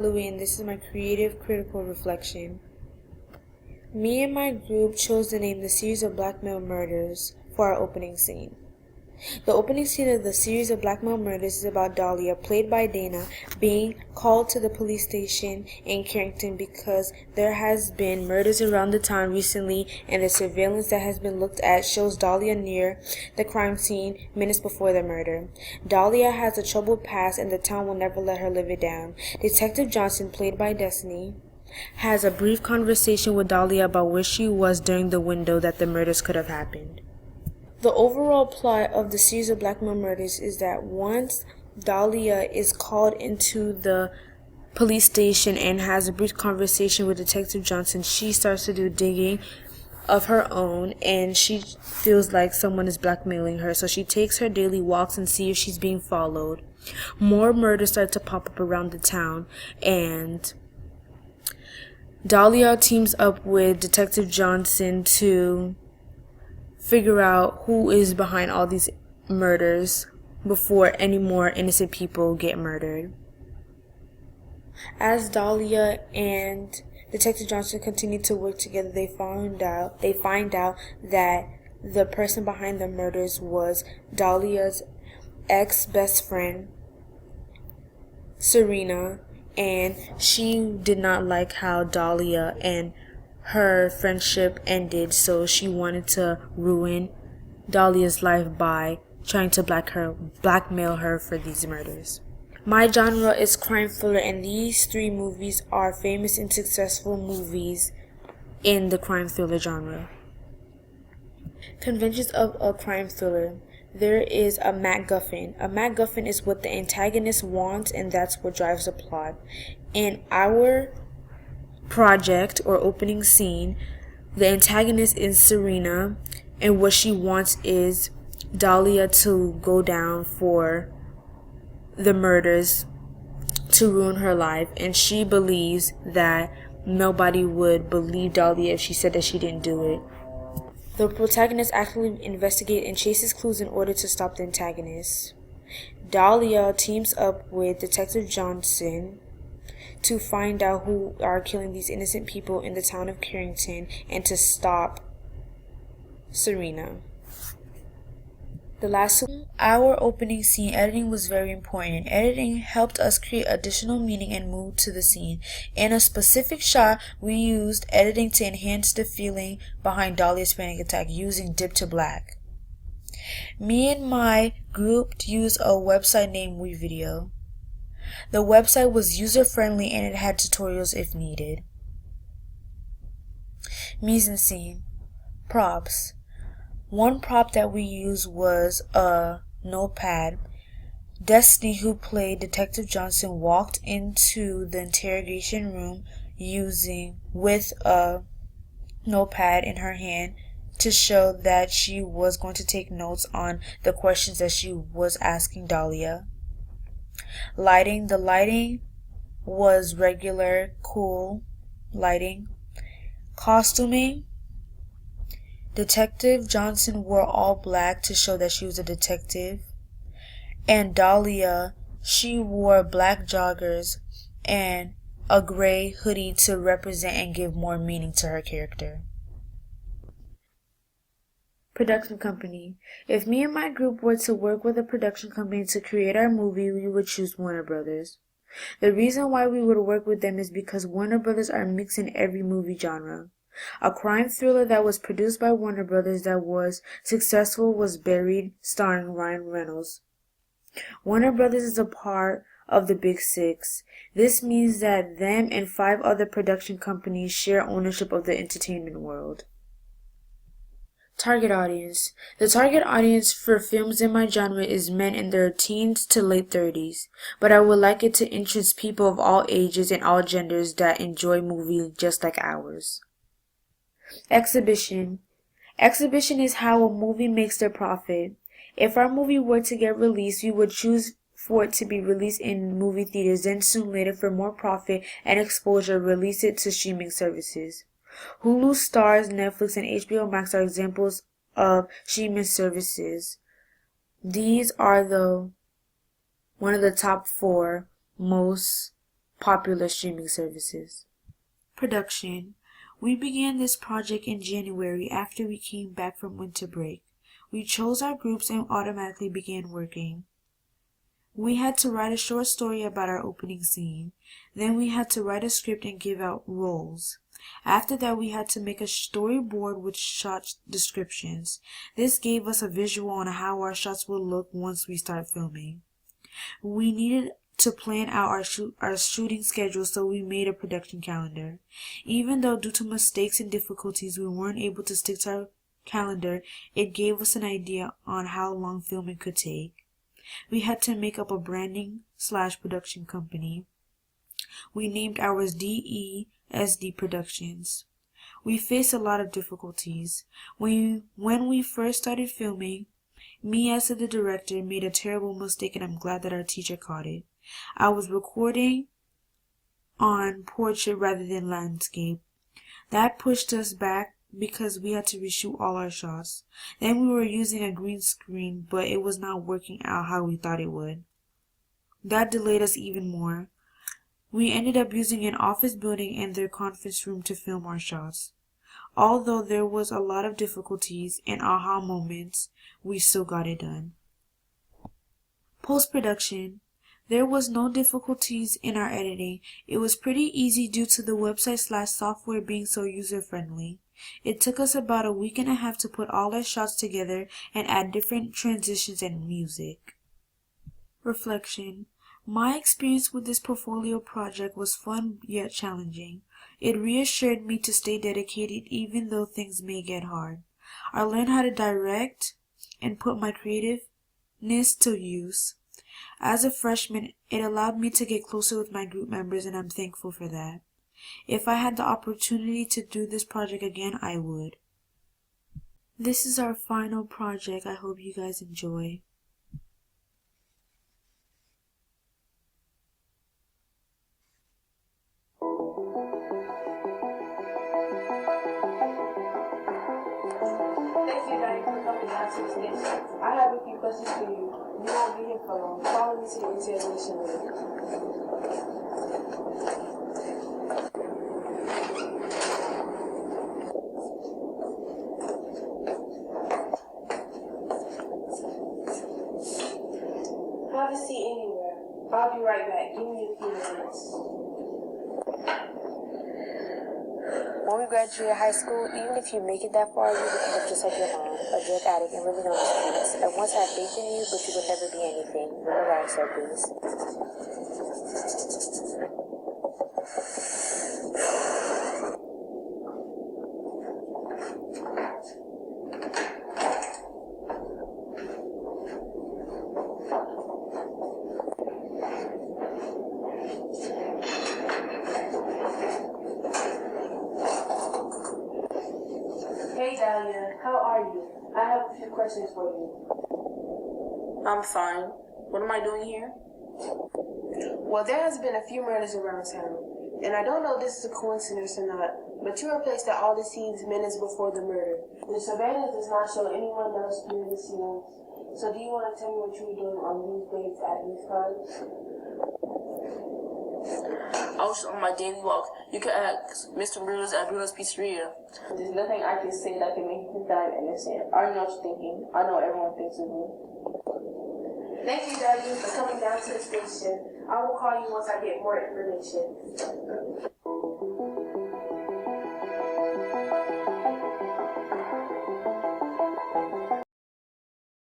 Louis, and this is my creative critical reflection. Me and my group chose to name the Series of Blackmail Murders for our opening scene. The opening scene of the Series of Blackmail Murders is about Dahlia, played by Dana, being called to the police station in Carrington because there has been murders around the town recently, and the surveillance that has been looked at shows Dahlia near the crime scene minutes before the murder. Dahlia has a troubled past, and the town will never let her live it down. Detective Johnson, played by Destiny, has a brief conversation with Dahlia about where she was during the window that the murders could have happened. The overall plot of the Series of Blackmail Murders is that once Dahlia is called into the police station and has a brief conversation with Detective Johnson, she starts to do digging of her own, and she feels like someone is blackmailing her, so she takes her daily walks and sees if she's being followed. More murders start to pop up around the town, and Dahlia teams up with Detective Johnson to figure out who is behind all these murders before any more innocent people get murdered. As Dahlia and Detective Johnson continue to work together, they find out that the person behind the murders was Dahlia's ex-best friend, Serena, and she did not like how Dahlia and her friendship ended, so she wanted to ruin Dahlia's life by trying to blackmail her for these murders. My genre is crime thriller, and these three movies are famous and successful movies in the crime thriller genre. Conventions of a crime thriller. There is a MacGuffin. A MacGuffin is what the antagonist wants, and that's what drives the plot. In our project or opening scene, the antagonist is Serena, and what she wants is Dahlia to go down for the murders to ruin her life, and she believes that nobody would believe Dahlia if she said that she didn't do it. The protagonist actively investigates and chases clues in order to stop the antagonist. Dahlia teams up with Detective Johnson to find out who are killing these innocent people in the town of Carrington and to stop Serena. Our opening scene editing was very important. Editing helped us create additional meaning and mood to the scene. In a specific shot, we used editing to enhance the feeling behind Dahlia's panic attack using dip to black. Me and my group used a website named WeVideo. The website was user-friendly and it had tutorials if needed. Mise-en-scene. Props. One prop that we used was a notepad. Destiny, who played Detective Johnson, walked into the interrogation room with a notepad in her hand to show that she was going to take notes on the questions that she was asking Dahlia. Lighting. The lighting was regular, cool lighting. Costuming. Detective Johnson wore all black to show that she was a detective. And Dahlia, she wore black joggers and a gray hoodie to represent and give more meaning to her character. Production company. If me and my group were to work with a production company to create our movie, we would choose Warner Brothers. The reason why we would work with them is because Warner Brothers are mixed in every movie genre. A crime thriller that was produced by Warner Brothers that was successful was Buried, starring Ryan Reynolds. Warner Brothers is a part of the Big Six. This means that them and 5 other production companies share ownership of the entertainment world. Target audience. The target audience for films in my genre is men in their teens to late 30s, but I would like it to interest people of all ages and all genders that enjoy movies just like ours. Exhibition. Exhibition is how a movie makes their profit. If our movie were to get released, we would choose for it to be released in movie theaters, then soon later, for more profit and exposure, release it to streaming services. Hulu, Stars, Netflix, and HBO Max are examples of streaming services. These are one of the top 4 most popular streaming services. Production. We began this project in January after we came back from winter break. We chose our groups and automatically began working. We had to write a short story about our opening scene. Then we had to write a script and give out roles. After that, we had to make a storyboard with shot descriptions. This gave us a visual on how our shots would look once we start filming. We needed to plan out our shooting schedule, so we made a production calendar. Even though due to mistakes and difficulties we weren't able to stick to our calendar, it gave us an idea on how long filming could take. We had to make up a branding/production company. We named ours DESD Productions. We faced a lot of difficulties. When we first started filming, me as the director made a terrible mistake, and I'm glad that our teacher caught it. I was recording on portrait rather than landscape. That pushed us back because we had to reshoot all our shots. Then we were using a green screen, but it was not working out how we thought it would. That delayed us even more. We ended up using an office building and their conference room to film our shots. Although there was a lot of difficulties and aha moments, we still got it done. Post-production. There was no difficulties in our editing. It was pretty easy due to the website/software being so user-friendly. It took us about a week and a half to put all our shots together and add different transitions and music. Reflection. My experience with this portfolio project was fun yet challenging. It reassured me to stay dedicated even though things may get hard. I learned how to direct and put my creativeness to use. As a freshman, it allowed me to get closer with my group members, and I'm thankful for that. If I had the opportunity to do this project again, I would. This is our final project. I hope you guys enjoy. Thank you, Daddy, for coming down to the station. I have a few questions for you. You won't be here for long. Follow me to the interrogation room. Have a seat anywhere. I'll be right back. Give me a few minutes. When we graduate high school, even if you make it that far, you will end up just like your mom, a drug addict and living on the streets. I once had faith in you, but you would never be anything. Remember I said this. Hey, Dahlia. How are you? I have a few questions for you. I'm fine. What am I doing here? Well, there has been a few murders around town, and I don't know if this is a coincidence or not, but you were placed at all the scenes minutes before the murder. The surveillance does not show anyone else near the scenes. So do you want to tell me what you were doing on these days at these times? I was on my daily walk. You can ask Mr. Bruce at Bruno's Pizzeria. There's nothing I can say that can make you think that I'm innocent. I know what you're thinking. I know everyone thinks of me. Thank you, Daddy, for coming down to the station. I will call you once I get more information.